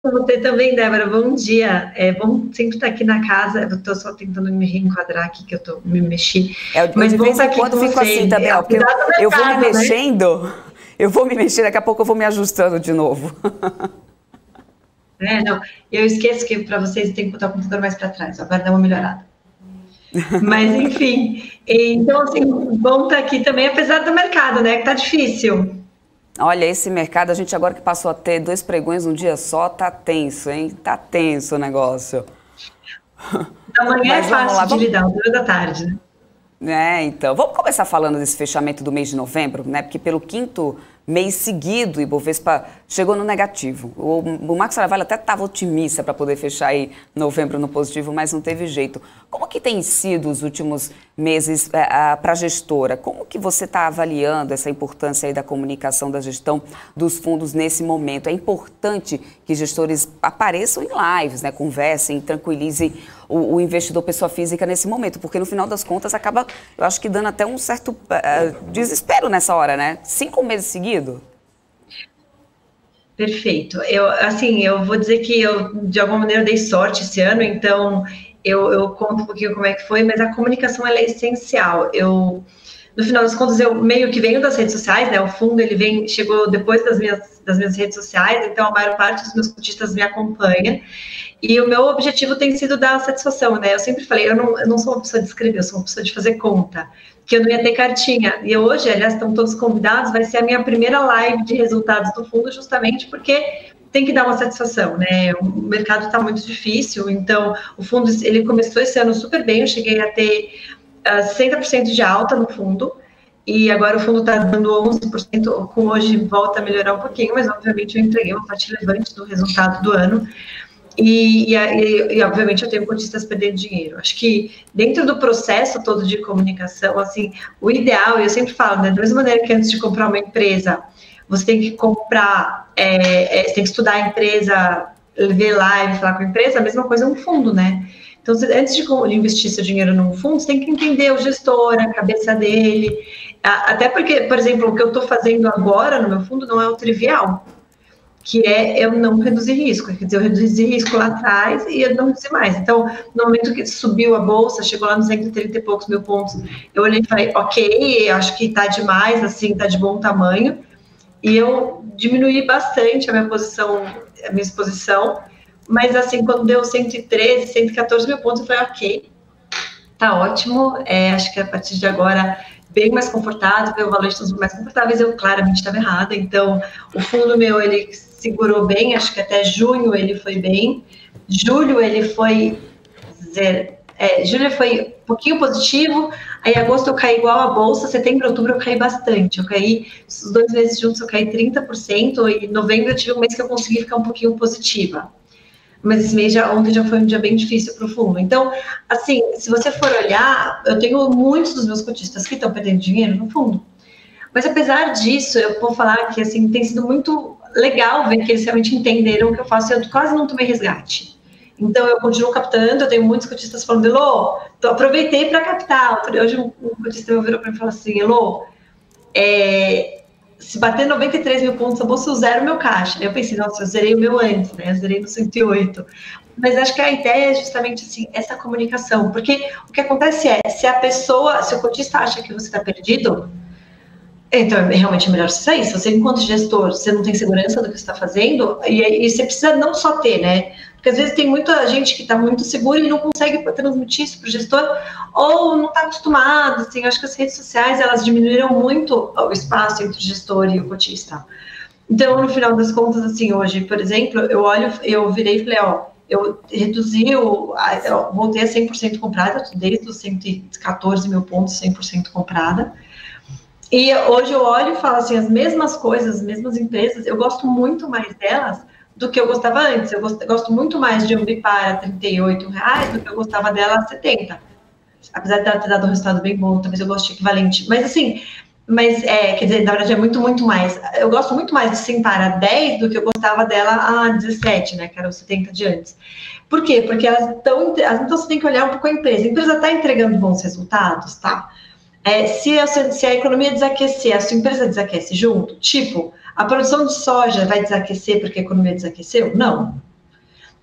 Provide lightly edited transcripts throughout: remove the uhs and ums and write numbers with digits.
Você também, Débora, bom dia. É bom sempre estar aqui na casa. Eu estou só tentando me reenquadrar aqui, que me mexi. Eu Mas de bom vez estar em aqui quando com fico assim você. também, ó, porque Apesar do eu vou me mercado, né? mexendo, eu vou me mexer, daqui a pouco eu vou me ajustando de novo. Não, eu esqueço que para vocês tem que botar o computador mais para trás. Agora dá uma melhorada. Mas, enfim. Então, assim, bom estar aqui também, apesar do mercado, né? Que tá difícil. Olha, esse mercado, a gente agora que passou a ter 2 pregões num dia só, tá tenso, hein? Tá tenso o negócio. Amanhã é Mas vamos lá, fácil de vamos. lidar, 2 da tarde, né? Então, vamos começar falando desse fechamento do mês de novembro, né? Porque pelo quinto mês seguido, o Ibovespa chegou no negativo. O Marcos Carvalho até estava otimista para poder fechar aí novembro no positivo, mas não teve jeito. Como que tem sido os últimos meses para a gestora? Como que você está avaliando essa importância aí da comunicação, da gestão dos fundos nesse momento? É importante que gestores apareçam em lives, né? Conversem, tranquilizem o investidor pessoa física nesse momento, porque no final das contas acaba, eu acho que dando até um certo desespero nessa hora, né? 5 meses seguidos. Perfeito. Eu vou dizer que eu, de alguma maneira, dei sorte esse ano, então eu conto um pouquinho como é que foi, mas a comunicação ela é essencial. No final das contas, eu meio que venho das redes sociais, né? O fundo chegou depois das minhas redes sociais, então a maior parte dos meus cotistas me acompanha. E o meu objetivo tem sido dar satisfação, né? Eu sempre falei, eu não sou uma pessoa de escrever, eu sou uma pessoa de fazer conta, que eu não ia ter cartinha. E hoje, aliás, estão todos convidados, vai ser a minha primeira live de resultados do fundo, justamente porque tem que dar uma satisfação, né? O mercado está muito difícil, então o fundo ele começou esse ano super bem, eu cheguei a ter 60% de alta no fundo, e agora o fundo está dando 11%, com hoje volta a melhorar um pouquinho, mas obviamente eu entreguei uma parte relevante do resultado do ano. Obviamente eu tenho cotistas perdendo dinheiro. Acho que dentro do processo todo de comunicação, assim, o ideal, eu sempre falo, né, da mesma maneira que antes de comprar uma empresa, você tem que comprar, você tem que estudar a empresa, ver live, falar com a empresa, a mesma coisa é um fundo, né? Então, antes de investir seu dinheiro num fundo, você tem que entender o gestor, a cabeça dele, até porque, por exemplo, o que eu estou fazendo agora no meu fundo não é o trivial, que é eu não reduzir risco. Quer dizer, eu reduzi risco lá atrás e eu não reduzi mais. Então, no momento que subiu a bolsa, chegou lá nos 130 e poucos mil pontos, eu olhei e falei, ok, acho que está demais, assim, está de bom tamanho. E eu diminuí bastante a minha exposição, mas assim, quando deu 113, 114 mil pontos, eu falei, ok, tá ótimo, acho que a partir de agora bem mais confortável, o valor estão mais confortáveis, eu claramente estava errada, então o fundo meu, ele segurou bem, acho que até junho ele foi bem, julho ele foi julho foi um pouquinho positivo, aí agosto eu caí igual a bolsa, setembro, outubro eu caí bastante, eu caí, os 2 meses juntos eu caí 30%, e novembro eu tive um mês que eu consegui ficar um pouquinho positiva. Mas esse mês ontem já foi um dia bem difícil para o fundo. Então, assim, se você for olhar, eu tenho muitos dos meus cotistas que estão perdendo dinheiro no fundo. Mas apesar disso, eu vou falar que assim tem sido muito legal ver que eles realmente entenderam o que eu faço. Eu quase não tomei resgate. Então, eu continuo captando. Eu tenho muitos cotistas falando, Elô, aproveitei para captar. Hoje um cotista meu virou para mim e falou assim, Elô, se bater 93 mil pontos, a bolsa eu zero o meu caixa. Eu pensei, nossa, eu zerei o meu antes, né? Eu zerei no 108. Mas acho que a ideia é justamente assim, essa comunicação. Porque o que acontece se o cotista acha que você está perdido, então é realmente melhor você sair. Se você, enquanto gestor, você não tem segurança do que você está fazendo, e você precisa não só ter, né? Porque às vezes tem muita gente que está muito segura e não consegue transmitir isso para o gestor, ou não está acostumado. Assim, eu acho que as redes sociais elas diminuíram muito o espaço entre o gestor e o cotista. Então, no final das contas, assim, hoje, por exemplo, eu virei e falei, ó, eu reduzi, eu voltei a 100% comprada, desde os 114 mil pontos, 100% comprada. E hoje eu olho e falo assim, as mesmas coisas, as mesmas empresas, eu gosto muito mais delas do que eu gostava antes. Eu gosto muito mais de Ambipar a R$ 38 do que eu gostava dela a 70. Apesar de ela ter dado um resultado bem bom, talvez eu goste equivalente. Mas assim, quer dizer, na verdade é muito, muito mais. Eu gosto muito mais de Simpar a 10 do que eu gostava dela a 17, né? Que era os 70 de antes. Por quê? Porque elas estão. Então você tem que olhar um pouco a empresa. A empresa está entregando bons resultados, tá? Se a economia desaquecer, a sua empresa desaquece junto, tipo, a produção de soja vai desaquecer porque a economia desaqueceu? Não.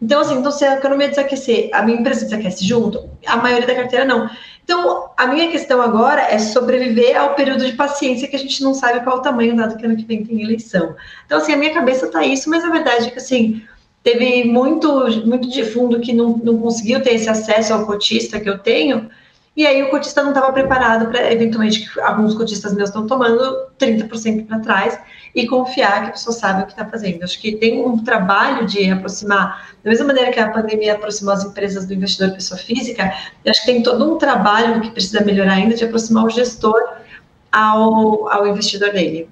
Então, assim, então, se a economia desaquecer, a minha empresa desaquece junto, a maioria da carteira não. Então, a minha questão agora é sobreviver ao período de paciência que a gente não sabe qual o tamanho, dado que ano que vem tem eleição. Então, assim, a minha cabeça tá isso, mas a verdade é que, assim, teve muito de fundo que não conseguiu ter esse acesso ao cotista que eu tenho, e aí o cotista não estava preparado para, eventualmente, que alguns cotistas meus estão tomando 30% para trás e confiar que a pessoa sabe o que está fazendo. Acho que tem um trabalho de aproximar, da mesma maneira que a pandemia aproximou as empresas do investidor pessoa física, acho que tem todo um trabalho que precisa melhorar ainda de aproximar o gestor ao investidor dele.